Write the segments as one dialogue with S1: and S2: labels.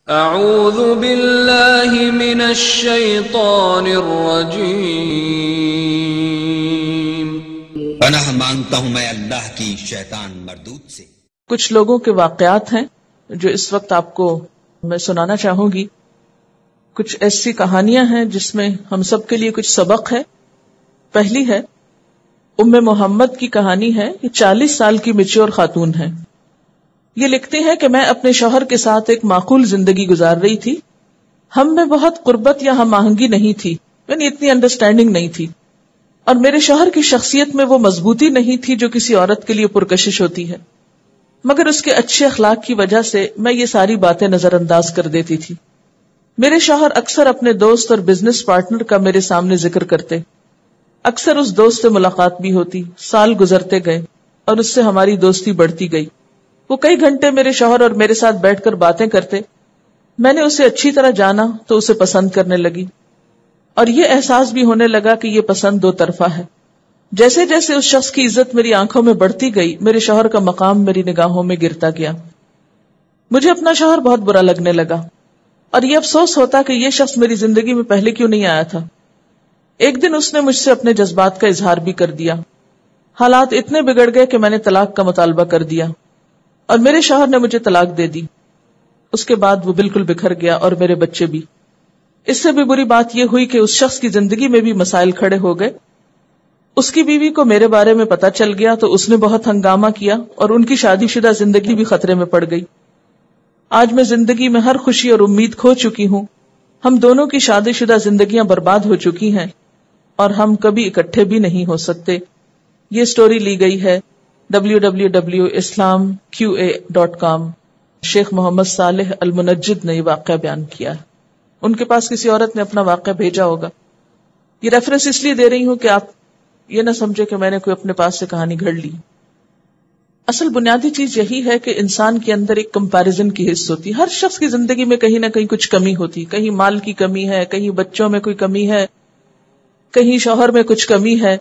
S1: اعوذ باللہ من الشیطان الرجیم،
S2: پناہ مانگتا ہوں میں اللہ کی شیطان مردود سے۔
S3: کچھ لوگوں کے واقعات ہیں جو اس وقت آپ کو میں سنانا چاہوں گی۔ کچھ ایسی کہانیاں ہیں جس میں ہم سب کے لیے کچھ سبق ہے۔ پہلی ہے ام محمد کی کہانی ہے۔ یہ 40 سال کی میچور خاتون ہے۔ یہ لکھتی ہے کہ میں اپنے شوہر کے ساتھ ایک معقول زندگی گزار رہی تھی۔ ہم میں بہت قربت یا ہم آہنگی نہیں تھی، یعنی اتنی انڈرسٹینڈنگ نہیں تھی، اور میرے شوہر کی شخصیت میں وہ مضبوطی نہیں تھی جو کسی عورت کے لیے پرکشش ہوتی ہے، مگر اس کے اچھے اخلاق کی وجہ سے میں یہ ساری باتیں نظر انداز کر دیتی تھی۔ میرے شوہر اکثر اپنے دوست اور بزنس پارٹنر کا میرے سامنے ذکر کرتے۔ اکثر اس دوست سے ملاقات بھی ہوتی۔ سال گزرتے گئے اور اس سے ہماری دوستی بڑھتی گئی۔ وہ کئی گھنٹے میرے شوہر اور میرے ساتھ بیٹھ کر باتیں کرتے۔ میں نے اسے اچھی طرح جانا تو اسے پسند کرنے لگی، اور یہ احساس بھی ہونے لگا کہ یہ پسند دو طرفہ ہے۔ جیسے جیسے اس شخص کی عزت میری آنکھوں میں بڑھتی گئی، میرے شوہر کا مقام میری نگاہوں میں گرتا گیا۔ مجھے اپنا شوہر بہت برا لگنے لگا، اور یہ افسوس ہوتا کہ یہ شخص میری زندگی میں پہلے کیوں نہیں آیا تھا۔ ایک دن اس نے مجھ سے اپنے جذبات کا اظہار بھی کر دیا۔ حالات اتنے بگڑ گئے کہ میں نے طلاق کا مطالبہ کر دیا، اور میرے شوہر نے مجھے طلاق دے دی۔ اس کے بعد وہ بالکل بکھر گیا، اور میرے بچے بھی۔ اس سے بھی بری بات یہ ہوئی کہ اس شخص کی زندگی میں بھی مسائل کھڑے ہو گئے۔ اس کی بیوی کو میرے بارے میں پتا چل گیا تو اس نے بہت ہنگامہ کیا، اور ان کی شادی شدہ زندگی بھی خطرے میں پڑ گئی۔ آج میں زندگی میں ہر خوشی اور امید کھو چکی ہوں۔ ہم دونوں کی شادی شدہ زندگیاں برباد ہو چکی ہیں، اور ہم کبھی اکٹھے بھی نہیں ہو سکتے۔ یہ سٹوری لی گئی ہے www.islamqa.com۔ شیخ محمد صالح المنجد نے یہ واقعہ بیان کیا ہے۔ ان کے پاس کسی عورت نے اپنا واقعہ بھیجا ہوگا۔ یہ ریفرنس اس لیے دے رہی ہوں کہ آپ یہ نہ سمجھے کہ میں نے کوئی اپنے پاس سے کہانی گھڑ لی۔ اصل بنیادی چیز یہی ہے کہ انسان کے اندر ایک کمپیرزن کی حس ہوتی۔ ہر شخص کی زندگی میں کہیں نہ کہیں کچھ کمی ہوتی، کہیں مال کی کمی ہے، کہیں بچوں میں کوئی کمی ہے، کہیں شوہر میں کچھ کمی ہے۔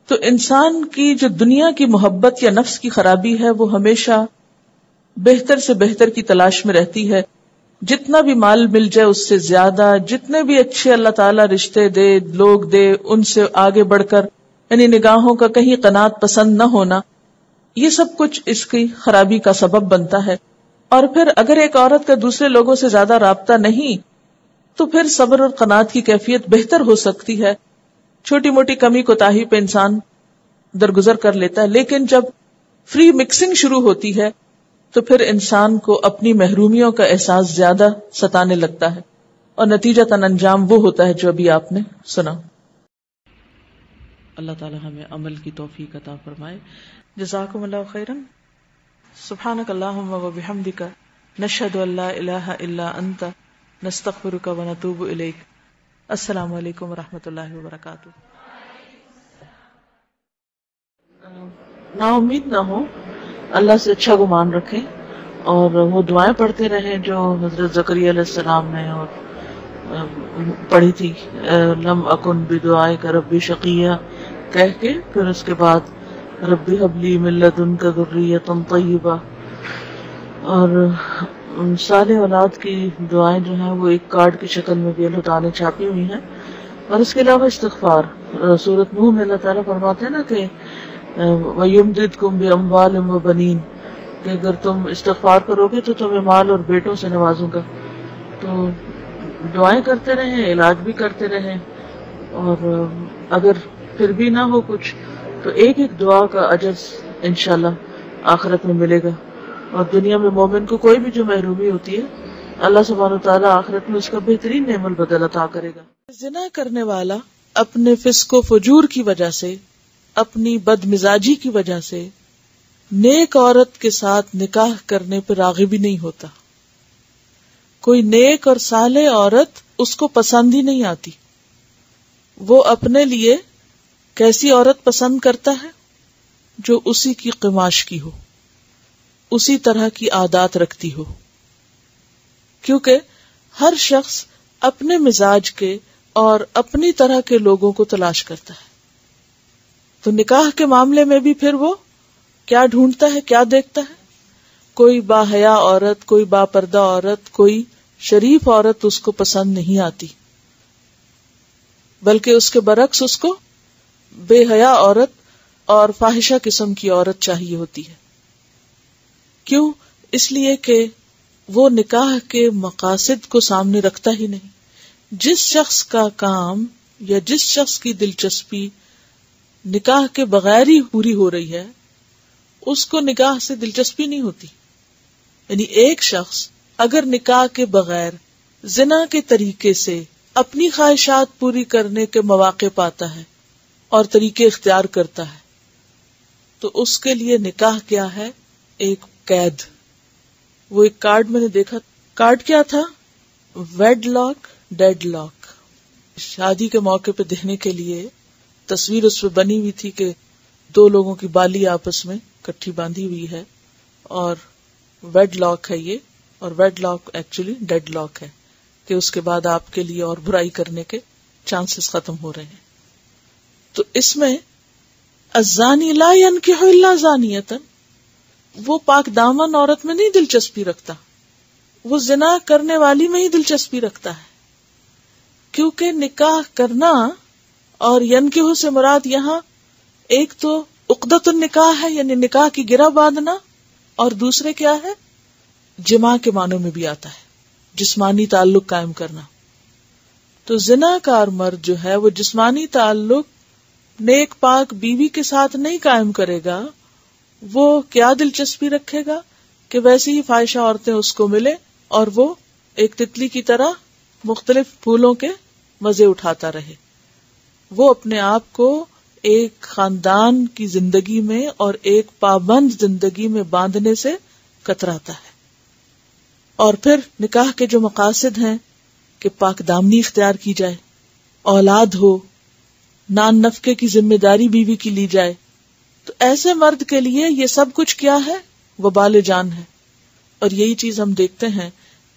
S3: تو انسان کی جو دنیا کی محبت یا نفس کی خرابی ہے، وہ ہمیشہ بہتر سے بہتر کی تلاش میں رہتی ہے۔ جتنا بھی مال مل جائے اس سے زیادہ، جتنے بھی اچھے اللہ تعالیٰ رشتے دے، لوگ دے، ان سے آگے بڑھ کر، یعنی نگاہوں کا کہیں قناعت پسند نہ ہونا، یہ سب کچھ اس کی خرابی کا سبب بنتا ہے۔ اور پھر اگر ایک عورت کا دوسرے لوگوں سے زیادہ رابطہ نہیں، تو پھر صبر اور قناعت کی کیفیت بہتر ہو سکتی ہے۔ چھوٹی موٹی کمی کوتاہی پہ انسان درگزر کر لیتا ہے، لیکن جب فری مکسنگ شروع ہوتی ہے تو پھر انسان کو اپنی محرومیوں کا احساس زیادہ ستانے لگتا ہے، اور نتیجتاً انجام وہ ہوتا ہے جو ابھی آپ نے سنا۔ اللہ تعالی ہمیں عمل کی توفیق عطا فرمائے۔ جزاکم اللہ خیرا۔ سبحانک اللہم و بحمدک، نشہد ان لا الہ الا انت، نستغفرک و نتوب الیک۔ السلام علیکم و رحمۃ اللہ وبرکاتہ۔ نا امید نہ ہو، اللہ سے اچھا گمان رکھیں، اور وہ دعائیں پڑھتے رہیں جو حضرت زکریا علیہ السلام نے اور پڑھی تھی، لم اکن بدعائک ربی شقیہ کہہ کے، پھر اس کے بعد ربی ہب لی من لدنک ذریۃ طیبہ۔ اور صالح اولاد کی دعائیں جو ہیں وہ ایک کارڈ کی شکل میں بھی اللہ تعالیٰ نے چھاپی ہوئی ہیں، اور اس کے علاوہ استغفار۔ سورۃ نوح میں اللہ تعالیٰ فرماتے ہیں نا کہ وَيُمْدِدْكُمْ بِأَمْوَالٍ وَبَنِينَ، کہ اگر تم استغفار کرو گے تو تمہیں مال اور بیٹوں سے نوازوں گا۔ تو دعائیں کرتے رہیں، علاج بھی کرتے رہیں، اور اگر پھر بھی نہ ہو کچھ تو ایک ایک دعا کا اجر انشاءاللہ آخرت میں ملے گا۔ اور دنیا میں مومن کو کوئی بھی جو محرومی ہوتی ہے، اللہ سبحانہ وتعالیٰ آخرت میں اس کا بہترین نعم البدل عطا کرے گا۔ زنا کرنے والا اپنے فسق و فجور کی وجہ سے، اپنی بد مزاجی کی وجہ سے نیک عورت کے ساتھ نکاح کرنے پر راغب ہی نہیں ہوتا۔ کوئی نیک اور صالح عورت اس کو پسند ہی نہیں آتی۔ وہ اپنے لیے کیسی عورت پسند کرتا ہے؟ جو اسی کی قماش کی ہو، اسی طرح کی عادات رکھتی ہو، کیونکہ ہر شخص اپنے مزاج کے اور اپنی طرح کے لوگوں کو تلاش کرتا ہے۔ تو نکاح کے معاملے میں بھی پھر وہ کیا ڈھونڈتا ہے، کیا دیکھتا ہے؟ کوئی باحیا عورت، کوئی با پردہ عورت، کوئی شریف عورت اس کو پسند نہیں آتی، بلکہ اس کے برعکس اس کو بے حیا عورت اور فاحشہ قسم کی عورت چاہیے ہوتی ہے. کیوں؟ اس لیے کہ وہ نکاح کے مقاصد کو سامنے رکھتا ہی نہیں. جس شخص کا کام یا جس شخص کی دلچسپی نکاح کے بغیر ہی پوری ہو رہی ہے، اس کو نکاح سے دلچسپی نہیں ہوتی. یعنی ایک شخص اگر نکاح کے بغیر زنا کے طریقے سے اپنی خواہشات پوری کرنے کے مواقع پاتا ہے اور طریقے اختیار کرتا ہے، تو اس کے لیے نکاح کیا ہے؟ ایک قید. وہ ایک کارڈ میں نے دیکھا، کارڈ کیا تھا؟ Wedlock deadlock. شادی کے موقع پہ دیکھنے کے لیے تصویر اس پہ بنی ہوئی تھی کہ دو لوگوں کی بالی آپس میں کٹھی باندھی ہوئی ہے اور ویڈ لاک ہے یہ، اور wedlock actually deadlock ہے کہ اس کے بعد آپ کے لیے اور برائی کرنے کے چانسز ختم ہو رہے ہیں. تو اس میں الزانی لا ينکح الا زانیۃ، وہ پاک دامن عورت میں نہیں دلچسپی رکھتا، وہ زنا کرنے والی میں ہی دلچسپی رکھتا ہے. کیونکہ نکاح کرنا اور ینکحو سے مراد یہاں ایک تو عقدۃ النکاح ہے، یعنی نکاح کی گرہ باندھنا، اور دوسرے کیا ہے؟ جماع کے معنوں میں بھی آتا ہے، جسمانی تعلق قائم کرنا. تو زنا کار مرد جو ہے وہ جسمانی تعلق نیک پاک بیوی کے ساتھ نہیں قائم کرے گا. وہ کیا دلچسپی رکھے گا کہ ویسی ہی فاحشہ عورتیں اس کو ملے اور وہ ایک تتلی کی طرح مختلف پھولوں کے مزے اٹھاتا رہے. وہ اپنے آپ کو ایک خاندان کی زندگی میں اور ایک پابند زندگی میں باندھنے سے کتراتا ہے. اور پھر نکاح کے جو مقاصد ہیں کہ پاک دامنی اختیار کی جائے، اولاد ہو، نان نفقے کی ذمہ داری بیوی کی لی جائے، تو ایسے مرد کے لیے یہ سب کچھ کیا ہے؟ وبال جان ہے. اور یہی چیز ہم دیکھتے ہیں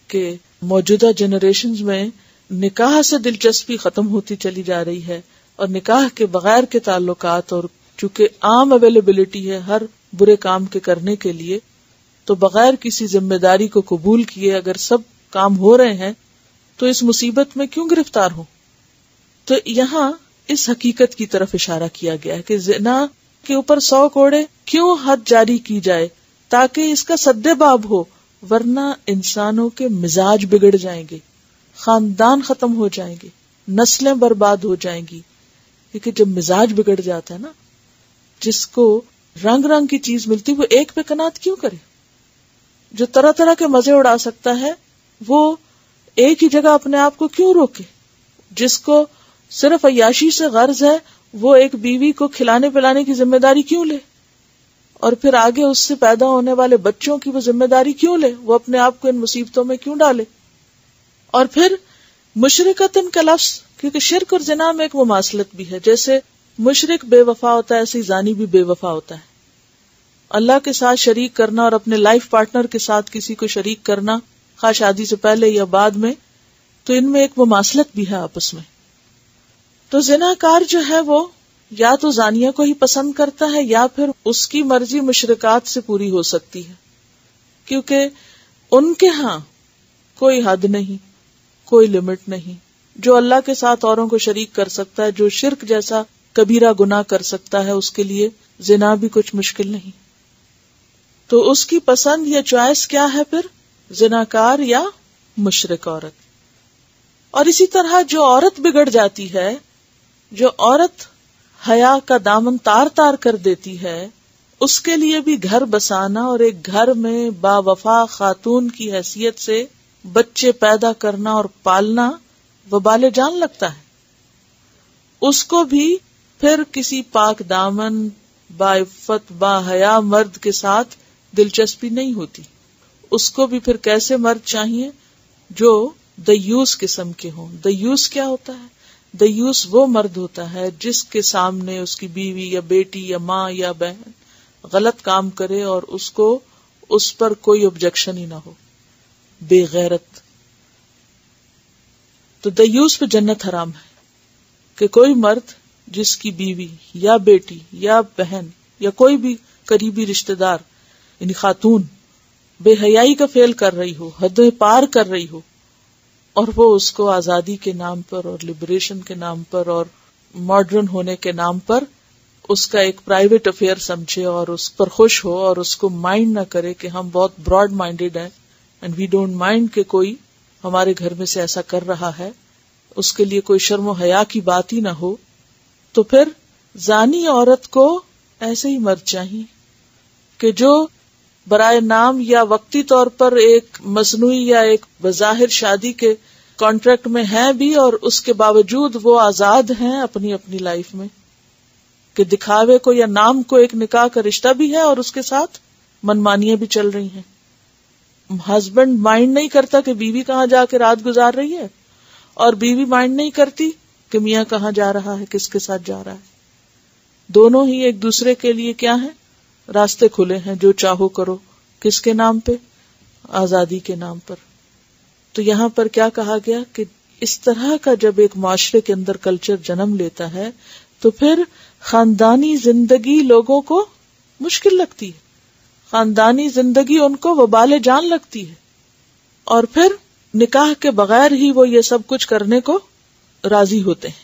S3: کہ موجودہ جنریشنز میں نکاح سے دلچسپی ختم ہوتی چلی جا رہی ہے، اور نکاح کے بغیر کے تعلقات، اور چونکہ عام اویلیبلٹی ہے ہر برے کام کے کرنے کے لیے، تو بغیر کسی ذمہ داری کو قبول کیے اگر سب کام ہو رہے ہیں تو اس مصیبت میں کیوں گرفتار ہوں؟ تو یہاں اس حقیقت کی طرف اشارہ کیا گیا ہے کہ زنا کے اوپر 100 کوڑے کیوں حد جاری کی جائے، تاکہ اس کا سد باب ہو، ورنہ انسانوں کے مزاج بگڑ جائیں گے، خاندان ختم ہو جائیں گے، نسلیں برباد ہو جائیں گی. کیونکہ جب مزاج بگڑ جاتا ہے نا، جس کو رنگ رنگ کی چیز ملتی وہ ایک پہ قناعت کیوں کرے؟ جو طرح طرح کے مزے اڑا سکتا ہے وہ ایک ہی جگہ اپنے آپ کو کیوں روکے؟ جس کو صرف عیاشی سے غرض ہے وہ ایک بیوی کو کھلانے پلانے کی ذمہ داری کیوں لے؟ اور پھر آگے اس سے پیدا ہونے والے بچوں کی وہ ذمہ داری کیوں لے؟ وہ اپنے آپ کو ان مصیبتوں میں کیوں ڈالے؟ اور پھر مشرکتن کا لفظ، کیونکہ شرک اور زنا میں ایک مماثلت بھی ہے. جیسے مشرک بے وفا ہوتا ہے، ایسے زانی بھی بے وفا ہوتا ہے. اللہ کے ساتھ شریک کرنا اور اپنے لائف پارٹنر کے ساتھ کسی کو شریک کرنا، خواہ شادی سے پہلے یا بعد میں، تو ان میں ایک مماثلت بھی ہے آپس میں. تو زناکار جو ہے وہ یا تو زانیہ کو ہی پسند کرتا ہے یا پھر اس کی مرضی مشرکات سے پوری ہو سکتی ہے، کیونکہ ان کے ہاں کوئی حد نہیں، کوئی لمٹ نہیں. جو اللہ کے ساتھ اوروں کو شریک کر سکتا ہے، جو شرک جیسا کبیرہ گناہ کر سکتا ہے، اس کے لیے زنا بھی کچھ مشکل نہیں. تو اس کی پسند یا چوائس کیا ہے پھر؟ زناکار یا مشرک عورت. اور اسی طرح جو عورت بگڑ جاتی ہے، جو عورت حیا کا دامن تار تار کر دیتی ہے، اس کے لیے بھی گھر بسانا اور ایک گھر میں با وفا خاتون کی حیثیت سے بچے پیدا کرنا اور پالنا وبال جان لگتا ہے. اس کو بھی پھر کسی پاک دامن با عفت با حیا مرد کے ساتھ دلچسپی نہیں ہوتی. اس کو بھی پھر کیسے مرد چاہیے؟ جو دیوس قسم کے ہوں. دیوس کیا ہوتا ہے؟ دیوس وہ مرد ہوتا ہے جس کے سامنے اس کی بیوی یا بیٹی یا ماں یا بہن غلط کام کرے اور اس کو اس پر کوئی آبجیکشن ہی نہ ہو. بے غیرت. تو دیوس پہ جنت حرام ہے کہ کوئی مرد جس کی بیوی یا بیٹی یا بہن یا کوئی بھی قریبی رشتہ دار یعنی خاتون بے حیائی کا فعل کر رہی ہو، حد پار کر رہی ہو، اور وہ اس کو آزادی کے نام پر اور لبریشن کے نام پر اور ماڈرن ہونے کے نام پر اس کا ایک پرائیویٹ افیئر سمجھے اور اس پر خوش ہو اور اس کو مائنڈ نہ کرے کہ ہم بہت براڈ مائنڈیڈ ہیں اینڈ وی ڈونٹ مائنڈ کہ کوئی ہمارے گھر میں سے ایسا کر رہا ہے، اس کے لیے کوئی شرم و حیا کی بات ہی نہ ہو، تو پھر زانی عورت کو ایسے ہی مر چاہیے کہ جو برائے نام یا وقتی طور پر ایک مصنوعی یا ایک بظاہر شادی کے کانٹریکٹ میں ہیں بھی اور اس کے باوجود وہ آزاد ہیں اپنی اپنی لائف میں، کہ دکھاوے کو یا نام کو ایک نکاح کا رشتہ بھی ہے اور اس کے ساتھ منمانیاں بھی چل رہی ہیں. ہسبینڈ مائنڈ نہیں کرتا کہ بیوی کہاں جا کے رات گزار رہی ہے، اور بیوی مائنڈ نہیں کرتی کہ میاں کہاں جا رہا ہے، کس کے ساتھ جا رہا ہے. دونوں ہی ایک دوسرے کے لیے کیا ہیں؟ راستے کھلے ہیں، جو چاہو کرو. کس کے نام پہ؟ آزادی کے نام پر. تو یہاں پر کیا کہا گیا کہ اس طرح کا جب ایک معاشرے کے اندر کلچر جنم لیتا ہے تو پھر خاندانی زندگی لوگوں کو مشکل لگتی ہے، خاندانی زندگی ان کو وبال جان لگتی ہے، اور پھر نکاح کے بغیر ہی وہ یہ سب کچھ کرنے کو راضی ہوتے ہیں.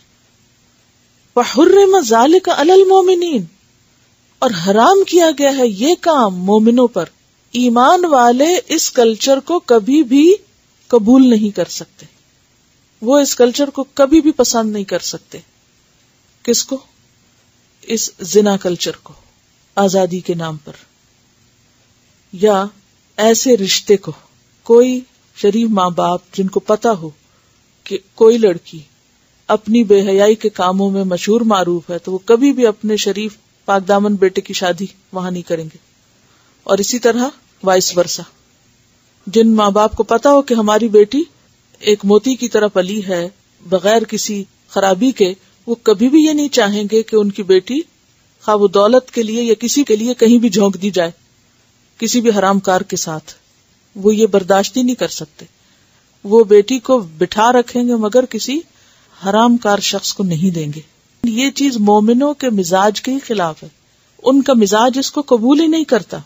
S3: وَحُرِّمَ ذَلِكَ عَلَى الْمُؤْمِنِينَ، اور حرام کیا گیا ہے یہ کام مومنوں پر. ایمان والے اس کلچر کو کبھی بھی قبول نہیں کر سکتے، وہ اس کلچر کو کبھی بھی پسند نہیں کر سکتے. کس کو؟ اس زنا کلچر کو، آزادی کے نام پر، یا ایسے رشتے کو. کوئی شریف ماں باپ جن کو پتا ہو کہ کوئی لڑکی اپنی بے حیائی کے کاموں میں مشہور معروف ہے تو وہ کبھی بھی اپنے شریف پاک دامن بیٹے کی شادی وہاں نہیں کریں گے. اور اسی طرح وائس ورسا، جن ماں باپ کو پتا ہو کہ ہماری بیٹی ایک موتی کی طرح پلی ہے بغیر کسی خرابی کے، وہ کبھی بھی یہ نہیں چاہیں گے کہ ان کی بیٹی خواہ وہ دولت کے لیے یا کسی کے لیے کہیں بھی جھونک دی جائے کسی بھی حرام کار کے ساتھ. وہ یہ برداشت ہی نہیں کر سکتے. وہ بیٹی کو بٹھا رکھیں گے مگر کسی حرام کار شخص کو نہیں دیں گے. یہ چیز مومنوں کے مزاج کے ہی خلاف ہے. ان کا مزاج اس کو قبول ہی نہیں کرتا.